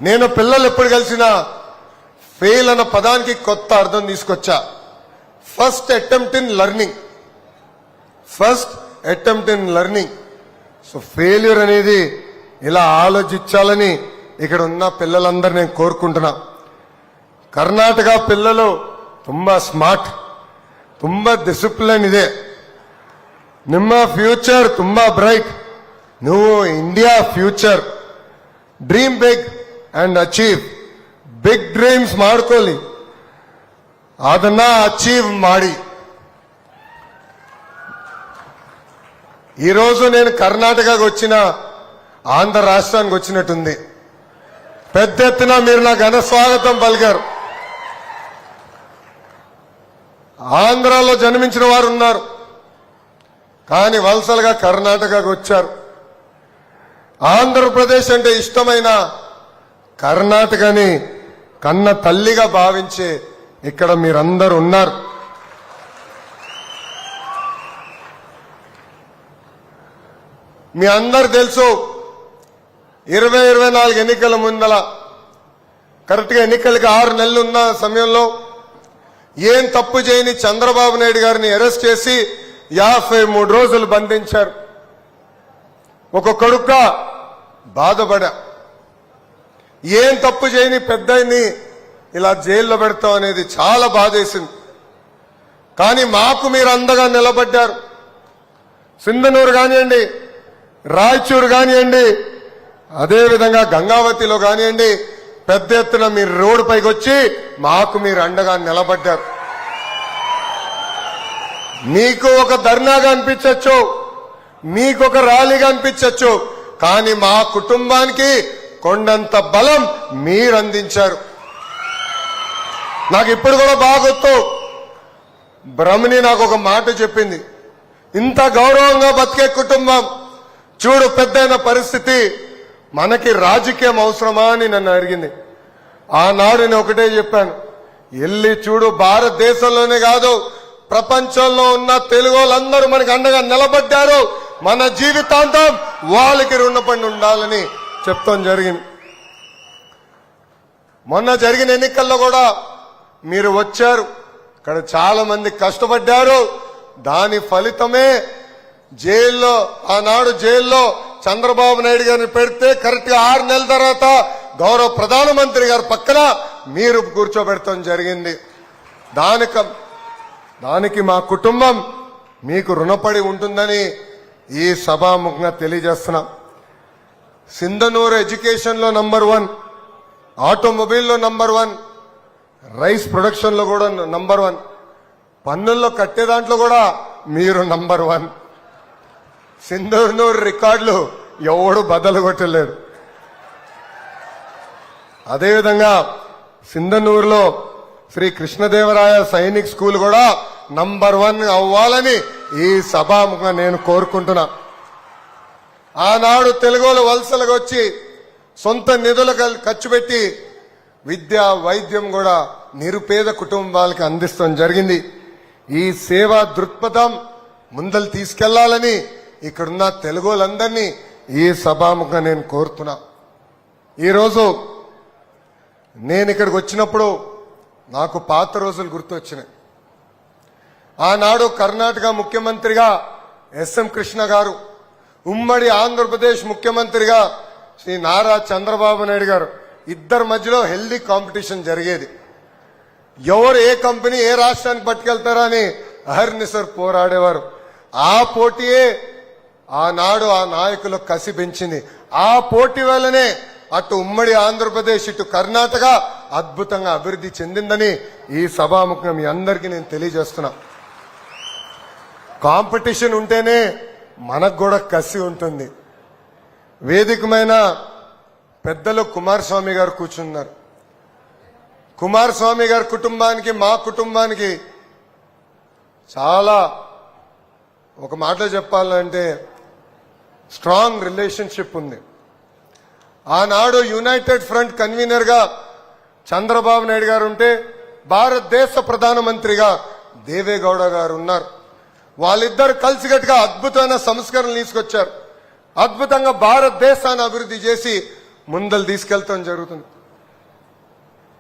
నేను పిల్లలు ఎప్పుడు కలిసినా ఫెయిల్ అన్న పదానికి కొత్త అర్థం తీసుకొచ్చా. First attempt in learning, first attempt in learning. So failure అనేది ఇలా ఆలోచించాలని ఇక్కడ ఉన్న పిల్లలందరూ నేను కోరుకుంటున్నా. ಕರ್ನಾಟಕ పిల్లలు ತುಂಬಾ ಸ್ಮಾರ್ಟ್, ತುಂಬಾ ಡಿಸಿಪ್ಲಿನ್ ಇದೆ. ನಿಮ್ಮ ಫ್ಯೂಚರ್ ತುಂಬಾ ಬ್ರೈಟ್. ನೀವು India future. Dream big and achieve. Big dreams ಮಾಡ್ಕೊಳ್ಳಿ, ಅದನ್ನ ಅಚೀವ್ ಮಾಡಿ. ఈరోజు నేను కర్ణాటకకు వచ్చిన ఆంధ్ర రాష్ట్రానికి వచ్చినట్టుంది. పెద్ద ఎత్తున మీరు నా ఘన స్వాగతం పలికారు. ఆంధ్రాలో జన్మించిన వారు ఉన్నారు, కానీ వలసలుగా కర్ణాటకకు వచ్చారు. ఆంధ్రప్రదేశ్ అంటే ఇష్టమైన కర్ణాటకని కన్న తల్లిగా భావించే ఇక్కడ మీరందరూ ఉన్నారు. మీ అందరు తెలుసు, 2024 ఎన్నికల ముందల కరెక్ట్ గా ఎన్నికలకి 6 నెలలు ఉన్న సమయంలో ఏం తప్పు చేయని చంద్రబాబు నాయుడు గారిని అరెస్ట్ చేసి 53 రోజులు బంధించారు. ఒక కొడుకుగా బాధపడా. ఏం తప్పు చేయని పెద్దయిని ఇలా జైల్లో పెడతాం అనేది చాలా బాధేసింది. కానీ మాకు మీరు అండగా నిలబడ్డారు. సింధనూరు కానివ్వండి, రాయచూరు కానివ్వండి, అదేవిధంగా గంగావతిలో కానివ్వండి, పెద్ద ఎత్తున మీరు రోడ్డు పైకి వచ్చి మాకు మీరు అండగా నిలబడ్డారు. మీకు ఒక ధర్నాగా అనిపించచ్చు, మీకు ఒక ర్యాలీగా అనిపించచ్చు, కానీ మా కుటుంబానికి కొండంత బలం మీరు అందించారు. నాకు ఇప్పుడు కూడా బాగా గుర్తు, బ్రహ్మని నాకు ఒక మాట చెప్పింది, ఇంత గౌరవంగా బతికే కుటుంబం చూడు పెద్దయిన పరిస్థితి, మనకి రాజకీయం అవసరమా అని నన్ను అడిగింది. ఆనాడు నేను ఒకటే చెప్పాను, వెళ్ళి చూడు భారతదేశంలోనే కాదు ప్రపంచంలో ఉన్న తెలుగు వాళ్ళందరూ మనకి అండగా నిలబడ్డారు, మన జీవితాంతం వాళ్ళకి రుణపడి ఉండాలని చెప్తాం జరిగింది. మొన్న జరిగిన ఎన్నికల్లో కూడా మీరు వచ్చారు, ఇక్కడ చాలా మంది కష్టపడ్డారు. దాని ఫలితమే జైల్లో, ఆనాడు జైల్లో చంద్రబాబు నాయుడు గారిని పెడితే కరెక్ట్ గా 6 నెలల తర్వాత గౌరవ ప్రధానమంత్రి గారి పక్కన మీరు కూర్చోబెడతాం జరిగింది. దానికి మా కుటుంబం మీకు రుణపడి ఉంటుందని ఈ సభాముఖంగా తెలియజేస్తున్నాం. సింధనూరు ఎడ్యుకేషన్ లో నంబర్ 1, ఆటోమొబైల్లో నంబర్ 1, రైస్ ప్రొడక్షన్ లో కూడా నంబర్ 1, పన్నుల్లో కట్టే దాంట్లో కూడా మీరు నంబర్ 1. సింధనూరు రికార్డులు ఎవడు బద్దలు కొట్టలేడు. అదేవిధంగా సింధనూరులో శ్రీ కృష్ణదేవరాయ సైనిక్ స్కూల్ కూడా నంబర్ 1 అవ్వాలని ఈ సభాముఖంగా నేను కోరుకుంటున్నా. ఆనాడు తెలుగులో వలసలకు వచ్చి సొంత నిధులు ఖర్చు పెట్టి విద్య వైద్యం కూడా నిరుపేద కుటుంబాలకు అందిస్తాం జరిగింది. ఈ సేవా దృక్పథం ముందలు తీసుకెళ్లాలని ఇక్కడున్న తెలుగులందరినీ ఈ సభాముఖంగా నేను కోరుతున్నా. ఈరోజు నేను ఇక్కడికి వచ్చినప్పుడు నాకు పాత రోజులు గుర్తొచ్చినాయి. ఆనాడు కర్ణాటక ముఖ్యమంత్రిగా ఎస్ఎం కృష్ణ గారు, ఉమ్మడి ఆంధ్రప్రదేశ్ ముఖ్యమంత్రిగా శ్రీ నారా చంద్రబాబు నాయుడు గారు, ఇద్దరి మధ్యలో హెల్దీ కాంపిటీషన్ జరిగేది. ఎవరు ఏ కంపెనీ ఏ రాష్ట్రానికి పట్టుకెళ్తారా అని అహర్నిశర్ పోరాడేవారు. ఆ పోటీయే ఆనాడు ఆ నాయకులు కసి పెంచింది. ఆ పోటీ వల్లనే అటు ఉమ్మడి ఆంధ్రప్రదేశ్ ఇటు కర్ణాటక అద్భుతంగా అభివృద్ధి చెందిందని ఈ సభాముఖంగా మీ అందరికీ నేను తెలియజేస్తున్నా. కాంపిటీషన్ ఉంటేనే మనకు కూడా కసి ఉంటుంది. వేదికమైన పెద్దలు కుమారస్వామి గారు కూర్చున్నారు. కుమారస్వామి గారి కుటుంబానికి మా కుటుంబానికి చాలా, ఒక మాట చెప్పాలంటే స్ట్రాంగ్ రిలేషన్షిప్ ఉంది. ఆనాడు యునైటెడ్ ఫ్రంట్ కన్వీనర్ గా చంద్రబాబు నాయుడు గారు ఉంటే భారతదేశ ప్రధానమంత్రిగా దేవేగౌడ గారు ఉన్నారు. వాళ్ళిద్దరు కలిసికట్టుగా అద్భుతమైన సంస్కరణలు తీసుకొచ్చారు. అద్భుతంగా భారతదేశాన్ని అభివృద్ధి చేసి ముందలు తీసుకెళ్తాం జరుగుతుంది.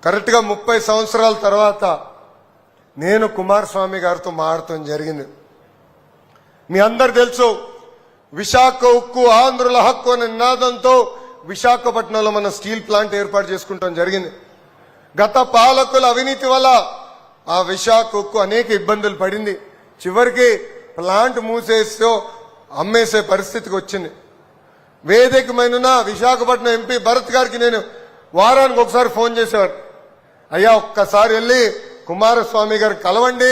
కరెక్ట్గా 30 సంవత్సరాల తర్వాత నేను కుమారస్వామి గారితో మాట్లాడటం జరిగింది. మీ అందరు తెలుసు, విశాఖ ఉక్కు ఆంధ్రుల హక్కు అనే నినాదంతో విశాఖపట్నంలో మన స్టీల్ ప్లాంట్ ఏర్పాటు చేసుకుంటాం జరిగింది. గత పాలకుల అవినీతి వల్ల ఆ విశాఖ ఉక్కు అనేక ఇబ్బందులు పడింది. చివరికి ప్లాంట్ మూసేసో అమ్మేసే పరిస్థితికి వచ్చింది. వేదికమైన విశాఖపట్నం ఎంపీ భరత్ గారికి నేను వారానికి ఒకసారి ఫోన్ చేసేవారు. అయ్యా, ఒక్కసారి వెళ్ళి కుమారస్వామి గారు కలవండి,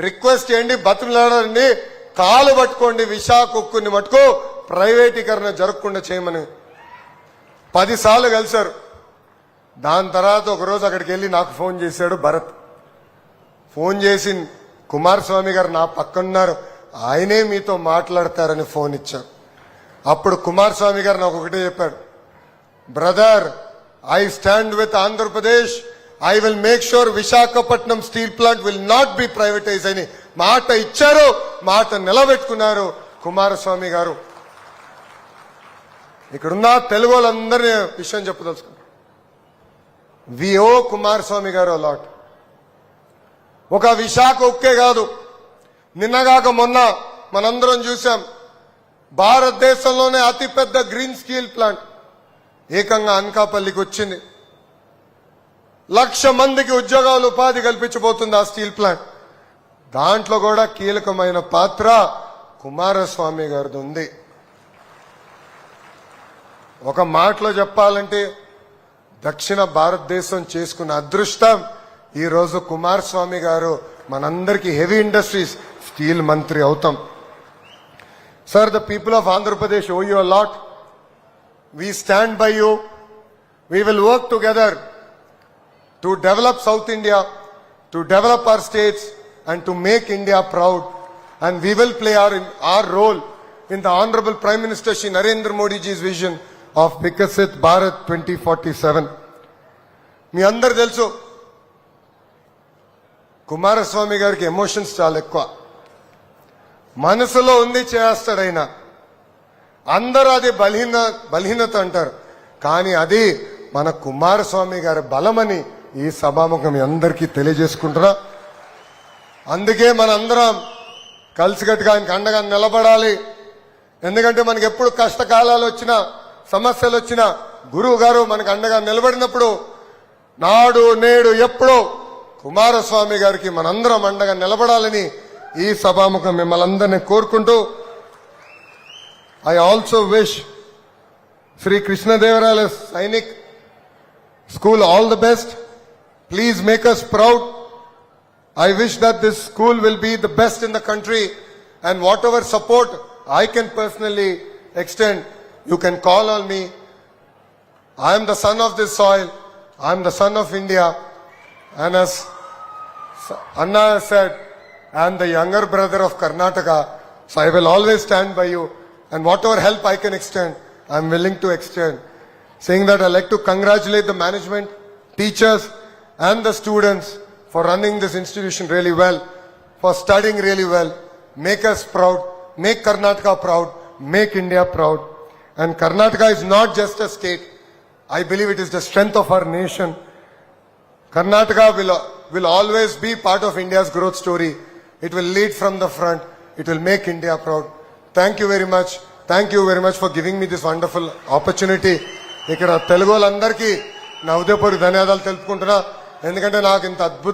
రిక్వెస్ట్ చేయండి, బతుకులాడండి, కాలు పట్టుకోండి, విశాఖ ఉక్కుని మటుకు ప్రైవేటీకరణ జరగకుండా చేయమని 10 సార్లు కలిశారు. దాని తర్వాత ఒకరోజు అక్కడికి వెళ్ళి నాకు ఫోన్ చేశాడు భరత్. ఫోన్ చేసి కుమారస్వామి గారు నా పక్కనున్నారు, ఆయనే మీతో మాట్లాడతారని ఫోన్ ఇచ్చారు. అప్పుడు కుమారస్వామి గారు నాకు ఒకటే చెప్పాడు, brother, I stand with Andhra Pradesh, I will make sure Visakhapatnam steel plant will not be privatise అని మాట ఇచ్చారు, మాట నిలబెట్టుకున్నారు కుమారస్వామి గారు. ఇక్కడున్న తెలుగు వాళ్ళందరినీ విషయం చెప్పదలుచుకున్నారు. వి ఓ కుమారస్వామి గారు లాట్. ఒక విశాఖ ఉక్కే కాదు, నిన్నగాక మొన్న మనందరం చూసాం, భారతదేశంలోనే అతిపెద్ద గ్రీన్ స్టీల్ ప్లాంట్ ఏకంగా అనకాపల్లికి వచ్చింది. 1,00,000 మందికి ఉద్యోగాలు ఉపాధి కల్పించబోతుంది ఆ స్టీల్ ప్లాంట్. దాంట్లో కూడా కీలకమైన పాత్ర కుమారస్వామి గారిది ఉంది. ఒక మాటలో చెప్పాలంటే దక్షిణ భారతదేశం చేసుకున్న అదృష్టం ఈ రోజు కుమారస్వామి గారు మనందరికీ హెవీ ఇండస్ట్రీస్ స్టీల్ మంత్రి అవుతాం. Sir, the people of Andhra Pradesh owe you a lot. We stand by you. We will work together to develop South India, to develop our states and to make India proud. And we will play our role in the Honorable Prime Minister Shri Narendra Modi ji's vision of Vikasit Bharat 2047. మీ అందరు తెలుసు, కుమారస్వామి గారికి emotions చాలా ఎక్కువ. మనసులో ఉంది చేస్తాడైనా. అందరూ అది బలహీనత అంటారు, కానీ అది మన కుమారస్వామి గారి బలమని ఈ సభాముఖం అందరికీ తెలియజేసుకుంటున్నా. అందుకే మనందరం కలిసికట్టుగా ఆయనకు అండగా నిలబడాలి. ఎందుకంటే మనకి ఎప్పుడు కష్టకాలాలు వచ్చినా, సమస్యలు వచ్చినా గురువు గారు మనకు అండగా నిలబడినప్పుడు, నాడు నేడు ఎప్పుడో కుమారస్వామి గారికి మనందరం అండగా నిలబడాలని ఈ సభాముఖం మిమ్మల్ని అందరినీ కోరుకుంటూ, ఐ ఆల్సో విష్ శ్రీ కృష్ణదేవరాయల Sainik school all the best. Please make us proud. I wish that this school will be the best in the country, and whatever support I can personally extend, you can call on me. I am the son of this soil. I am the son of India. And as Anna said, I am the younger brother of Karnataka, so I will always stand by you, and whatever help I can extend, I am willing to extend. Saying that, I like to congratulate the management, teachers and the students for running this institution really well, for studying really well. Make us proud, make Karnataka proud, make India proud. And Karnataka is not just a state. I believe it is the strength of our nation. Karnataka will always be part of India's growth story. It will lead from the front. It will make India proud. Thank you very much. Thank you very much for giving me this wonderful opportunity. ఇక్కడ తెలుగు వాళ్ళందరికీ నా ఉదయపూర్వక ధన్యవాదాలు తెలుపుకుంటున్నా. ఎందుకంటే నాకు ఇంత అద్భుత